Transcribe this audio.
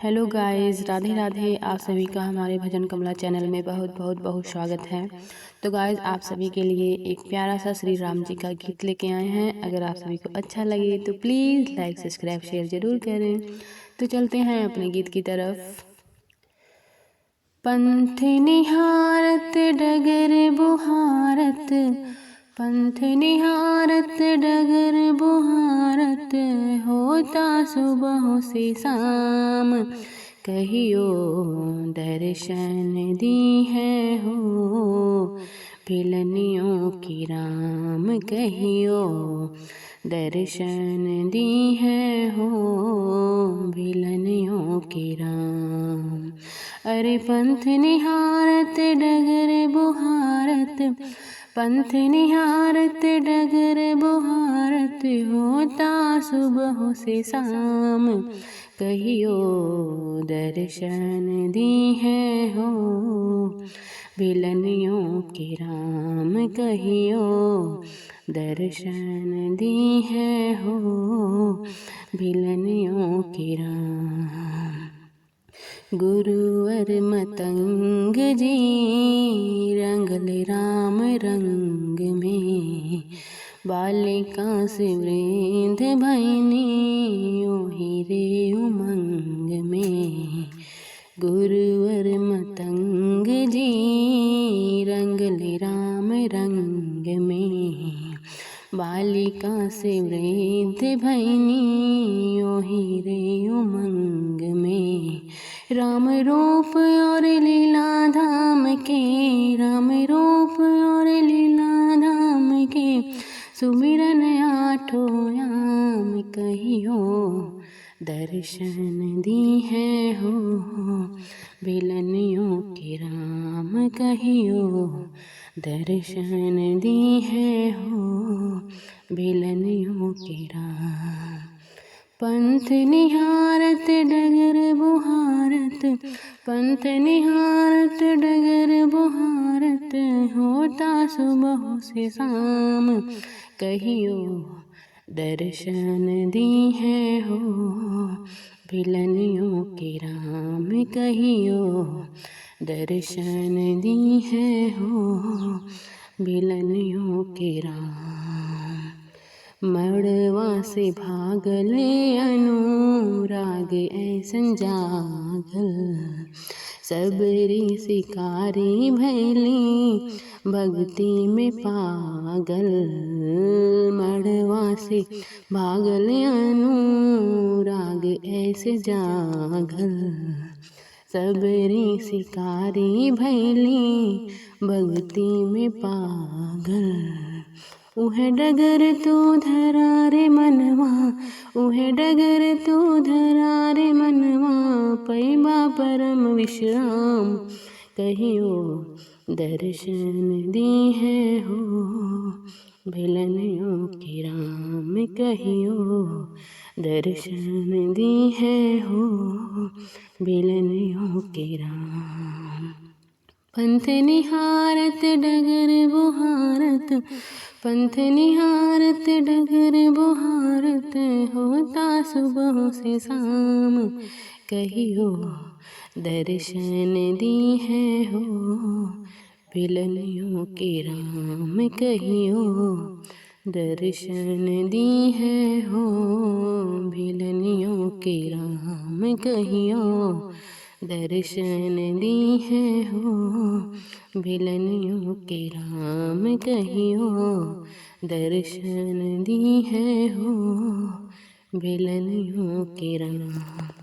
Hello guys, Radhe Radhe. आप सभी का हमारे भजन कमला चैनल में बहुत बहुत बहुत स्वागत है। तो गाइस, आप सभी के लिए एक प्यारा सा श्री राम जी का गीत लेके आए हैं। अगर आप सभी को अच्छा लगे तो प्लीज़ लाइक सब्सक्राइब शेयर ज़रूर करें। तो चलते हैं अपने गीत की तरफ। पंथ निहारत डगर बुहारत, पंथ निहारत डगर बुहारत, होता सुबह से शाम, कहियो दर्शन दी है हो भिलनियों की राम, कहियो दर्शन दी है हो भिलनियों की राम। अरे पंथ निहारत डगर बुहारत, पंथ निहारत डगर बुहारत, होता सुबह से शाम, कहियो दर्शन दी है हो भिलनियों की राम, कहियो दर्शन दी है हो भिलनियों की राम। गुरुवर मतंग जी रंगले राम रंग में, बालिका से वृंद भैनी ओहि रे उमंग में। गुरुवर मतंग जी रंगले राम रंग में, बालिका से वृंद भैनी ओहि रे उमंग में। राम रूप और लीला धाम के, राम रूप और लीला धाम के, सुमिरन आठों याम, कहियो दर्शन दी है हो भिलनियों की राम, कहियो दर्शन दी है हो भिलनियों की राम। पंथ निहारत डगर बुहारत, पंथ निहारत डगर बुहारत, होता सुबह से शाम, कहियो दर्शन दी है हो भिलनियों की राम, कहियो दर्शन दी है हो भिलनियों की राम। मड़वा से भागले अनुराग ऐसन जागल, सबरी शिकारी भैली भक्ति में पागल। मड़वा से भागले अनुराग ऐसे जागल, सबरी शिकारी भैली भक्ति में पागल। उहे डगर तू धरा रे मनवा, उहे डगर तू धरा रे मनवा, पैबा परम विश्राम, कहियो दर्शन दी है हो भिलनियों की राम, कहियो दर्शन दी है हो भिलनियों की राम। पंथ निहारत डगर बुहारत, पंथ निहारत डगर बुहारत, होता सुबह से शाम, कहियो दर्शन दी है हो भिलनियों की राम, कहियो दर्शन दी है हो भिलनियों की राम, कहियो दर्शन दी है हो भिलनियों की राम, कहियो दर्शन दी है हो भिलनियों की राम।